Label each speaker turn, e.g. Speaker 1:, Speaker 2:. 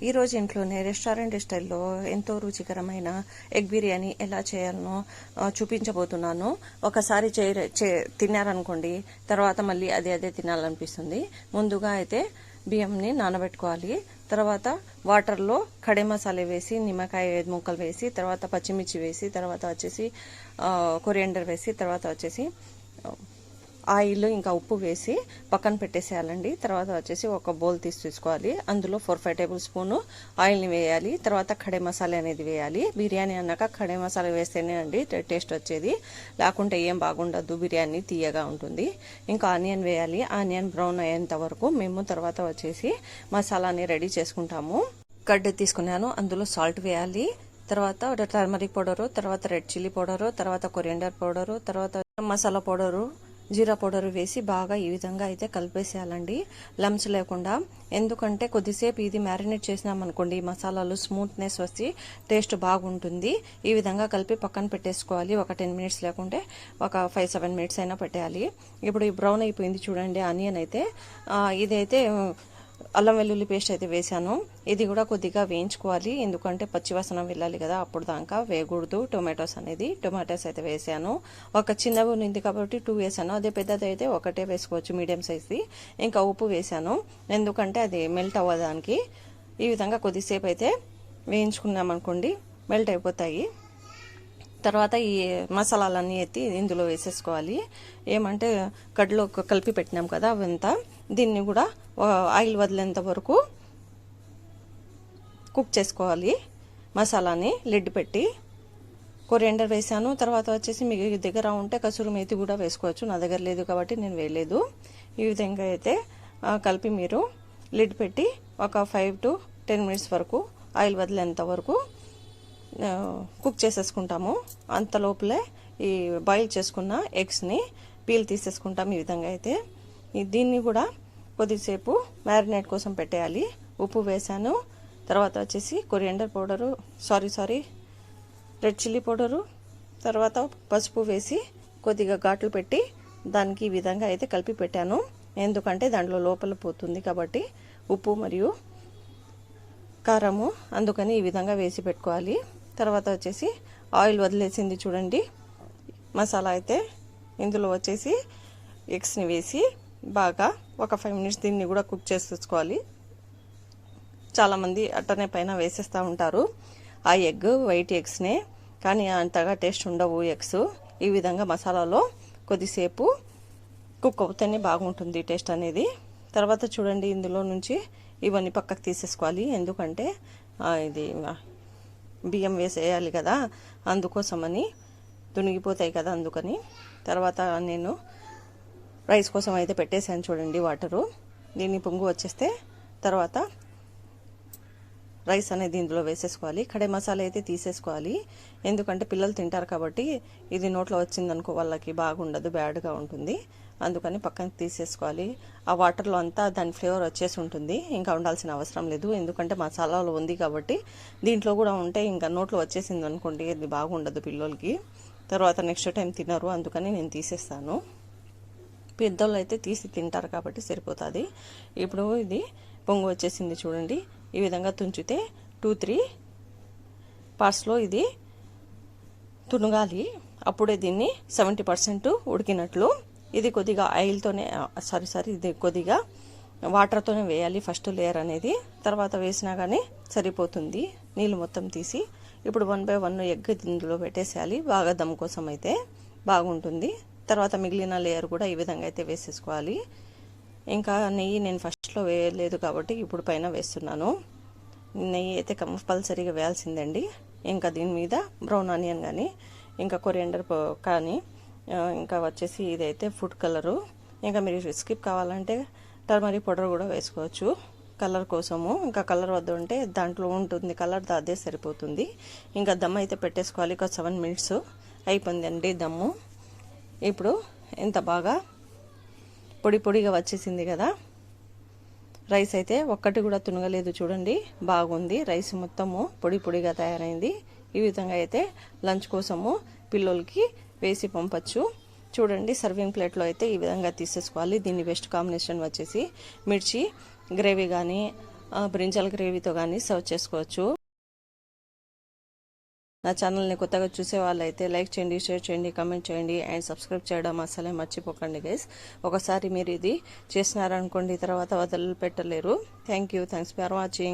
Speaker 1: ఈరోజు ఇంట్లోనే రెస్టారెంట్ స్టైల్లో ఎంతో రుచికరమైన ఎగ్ బిర్యానీ ఎలా చేయాలనో చూపించబోతున్నాను. ఒకసారి తిన్నారనుకోండి, తర్వాత మళ్ళీ అదే తినాలనిపిస్తుంది. ముందుగా అయితే బియ్యంని నానబెట్టుకోవాలి. తర్వాత వాటర్లో కడే మసాలా వేసి, నిమ్మకాయ ముక్కలు వేసి, తర్వాత పచ్చిమిర్చి వేసి, తర్వాత వచ్చేసి కొరియాండర్ వేసి, తర్వాత వచ్చేసి ఆయిల్ ఇంకా ఉప్పు వేసి పక్కన పెట్టేసేయాలండి. తర్వాత వచ్చేసి ఒక బౌల్ తీసుకోవాలి. అందులో 4-5 టేబుల్ స్పూన్ ఆయిల్ని వేయాలి. తర్వాత ఖడే మసాలా అనేది వేయాలి. బిర్యానీ అన్నాక ఖడే మసాలా వేస్తేనే అండి టేస్ట్ వచ్చేది, లేకుంటే ఏం బాగుండదు. బిర్యానీ తీయగా ఉంటుంది. ఇంకా ఆనియన్ వేయాలి. ఆనియన్ బ్రౌన్ అయ్యేంత వరకు మేము తర్వాత వచ్చేసి మసాలాని రెడీ చేసుకుంటాము. కర్డ్ తీసుకున్నాను, అందులో సాల్ట్ వేయాలి. తర్వాత టర్మరిక్ పౌడరు, తర్వాత రెడ్ చిల్లీ పౌడరు, తర్వాత కొరియాండర్ పౌడరు, తర్వాత మసాలా పౌడరు, జీరా పౌడర్ వేసి బాగా ఈ విధంగా అయితే కలిపేసేయాలండి, లమ్స్ లేకుండా. ఎందుకంటే కొద్దిసేపు ఇది మ్యారినేట్ చేసినామనుకోండి, మసాలాలు స్మూత్నెస్ వచ్చి టేస్ట్ బాగుంటుంది. ఈ విధంగా కలిపి పక్కన పెట్టేసుకోవాలి. ఒక 10 మినిట్స్ లేకుంటే ఒక 5-7 మినిట్స్ అయినా పెట్టేయాలి. ఇప్పుడు ఈ బ్రౌన్ అయిపోయింది చూడండి ఆనియన్ అయితే. ఇదైతే అల్లం వెల్లుల్లి పేస్ట్ అయితే వేసాను. ఇది కూడా కొద్దిగా వేయించుకోవాలి, ఎందుకంటే పచ్చివాసన వెళ్ళాలి కదా, అప్పుడు దాకా వేయకూడదు. టొమాటోస్ అయితే వేసాను. ఒక చిన్నవి ఉంది కాబట్టి 2 వేసాను. అదే పెద్దది అయితే ఒకటే వేసుకోవచ్చు, మీడియం సైజ్ది. ఇంకా ఉప్పు వేసాను, ఎందుకంటే అది మెల్ట్ అవ్వడానికి. ఈ విధంగా కొద్దిసేపు అయితే వేయించుకున్నామనుకోండి, మెల్ట్ అయిపోతాయి. తర్వాత ఈ మసాలాలన్నీ ఎత్తి ఇందులో వేసేసుకోవాలి. ఏమంటే కడ్లో కలిపి పెట్టినాం కదా అవంతా, దీన్ని కూడా ఆయిల్ వదిలేంత వరకు కుక్ చేసుకోవాలి. మసాలాని లిడ్ పెట్టి కొరియాండర్ వేసాను. తర్వాత వచ్చేసి మీ దగ్గర ఉంటే కసూరి మేతి కూడా వేసుకోవచ్చు. నా దగ్గర లేదు కాబట్టి నేను వేయలేదు. ఈ విధంగా అయితే కలిపి మీరు లిడ్ పెట్టి ఒక 5 to 10 మినిట్స్ వరకు ఆయిల్ వదిలేంత వరకు కుక్ చేసేసుకుంటాము. అంత లోపలే ఈ బాయిల్ చేసుకున్న ఎగ్స్ని పీల్ తీసేసుకుంటాం. ఈ విధంగా అయితే దీన్ని కూడా కొద్దిసేపు మ్యారినేట్ కోసం పెట్టేయాలి. ఉప్పు వేసాను. తర్వాత వచ్చేసి coriander powder, red chilli powder, తర్వాత పసుపు వేసి కొద్దిగా ఘాట్లు పెట్టి దానికి ఈ విధంగా అయితే కలిపి పెట్టాను. ఎందుకంటే దాంట్లో లోపల పోతుంది కాబట్టి ఉప్పు మరియు కారము, అందుకని ఈ విధంగా వేసి పెట్టుకోవాలి. తర్వాత వచ్చేసి ఆయిల్ వదిలేసింది చూడండి మసాలా అయితే, ఇందులో వచ్చేసి ఎగ్స్ని వేసి బాగా ఒక 5 మినిట్స్ దీన్ని కూడా కుక్ చేసేసుకోవాలి. చాలామంది అట్టనే పైన వేసేస్తూ ఉంటారు ఆ ఎగ్, వైట్ ఎగ్స్నే, కానీ అంతగా టేస్ట్ ఉండవు ఎగ్స్. ఈ విధంగా మసాలాలో కొద్దిసేపు కుక్ అవుతేనే బాగుంటుంది టేస్ట్ అనేది. తర్వాత చూడండి ఇందులో నుంచి ఇవన్నీ పక్కకు తీసేసుకోవాలి, ఎందుకంటే ఇది బియ్యం వేసేయాలి కదా, అందుకోసమని తునిగిపోతాయి కదా, అందుకని. తర్వాత నేను రైస్ కోసం అయితే పెట్టేసాను చూడండి వాటరు. దీన్ని పొంగు వచ్చేస్తే తర్వాత రైస్ అనేది ఇందులో వేసేసుకోవాలి. కడే మసాలా అయితే తీసేసుకోవాలి, ఎందుకంటే పిల్లలు తింటారు కాబట్టి ఇది నోట్లో వచ్చిందనుకో వాళ్ళకి బాగుండదు, బ్యాడ్గా ఉంటుంది. అందుకని పక్కన తీసేసుకోవాలి. ఆ వాటర్లో అంతా దాని ఫ్లేవర్ వచ్చేసి ఉంటుంది, ఇంకా ఉండాల్సిన అవసరం లేదు. ఎందుకంటే మసాలాలో ఉంది కాబట్టి దీంట్లో కూడా ఉంటే ఇంకా నోట్లో వచ్చేసింది అనుకోండి, ఇది బాగుండదు పిల్లలకి. తర్వాత నెక్స్ట్ టైం తినరు, అందుకని నేను తీసేస్తాను. పెద్దోళ్ళు అయితే తీసి తింటారు కాబట్టి సరిపోతుంది. ఇప్పుడు ఇది పొంగు వచ్చేసింది చూడండి. ఈ విధంగా తుంచితే 2-3 పార్ట్స్లో ఇది తునగాలి. అప్పుడే దీన్ని 70% ఉడికినట్లు. ఇది కొద్దిగా ఆయిల్తోనే ఇది కొద్దిగా వాటర్తోనే వేయాలి ఫస్ట్ లేయర్ అనేది. తర్వాత వేసినా కానీ సరిపోతుంది, నీళ్ళు మొత్తం తీసి. ఇప్పుడు 1 by 1 ఎగ్ ఇందులో పెట్టేసేయాలి, బాగా దమ్ కోసం అయితే బాగుంటుంది. తర్వాత మిగిలిన లేయర్ కూడా ఈ విధంగా అయితే వేసేసుకోవాలి. ఇంకా నెయ్యి నేను ఫస్ట్లో వేయలేదు కాబట్టి ఇప్పుడు పైన వేస్తున్నాను. నెయ్యి అయితే కంపల్సరీగా వేయాల్సిందండి. ఇంకా దీని మీద బ్రౌన్ ఆనియన్ కానీ, ఇంకా కొరియాండర్ కానీ, ఇంకా వచ్చేసి ఇదైతే ఫుడ్ కలరు. ఇంకా మీరు స్కిప్ కావాలంటే టర్మరిక్ పౌడర్ కూడా వేసుకోవచ్చు కలర్ కోసము. ఇంకా కలర్ వద్ద ఉంటే దాంట్లో ఉంటుంది కలర్, అదే సరిపోతుంది. ఇంకా దమ్ అయితే పెట్టేసుకోవాలి. ఒక 7 మినిట్స్ అయిపోయిందండి దమ్ము. ఇప్పుడు ఎంత బాగా పొడిగా వచ్చేసింది కదా. రైస్ అయితే ఒక్కటి కూడా తునగలేదు చూడండి, బాగుంది. రైస్ మొత్తము పొడిగా తయారైంది. ఈ విధంగా అయితే లంచ్ కోసము పిల్లలకి వేసి పంపచ్చు. చూడండి సర్వింగ్ ప్లేట్లో అయితే ఈ విధంగా తీసేసుకోవాలి. దీన్ని బెస్ట్ కాంబినేషన్ వచ్చేసి మిర్చి గ్రేవీ కానీ బ్రింజాల్ గ్రేవీతో కానీ సర్వ్ చేసుకోవచ్చు. నా ఛానల్ని కొత్తగా చూసే వాళ్ళైతే లైక్ చేయండి, షేర్ చేయండి, కామెంట్ చేయండి అండ్ సబ్స్క్రైబ్ చేయడం అసలే మర్చిపోకండి గైస్. ఒకసారి మీరు ఇది చేసినారనుకోండి తర్వాత వదిలిపెట్టలేరు. Thanks for watching.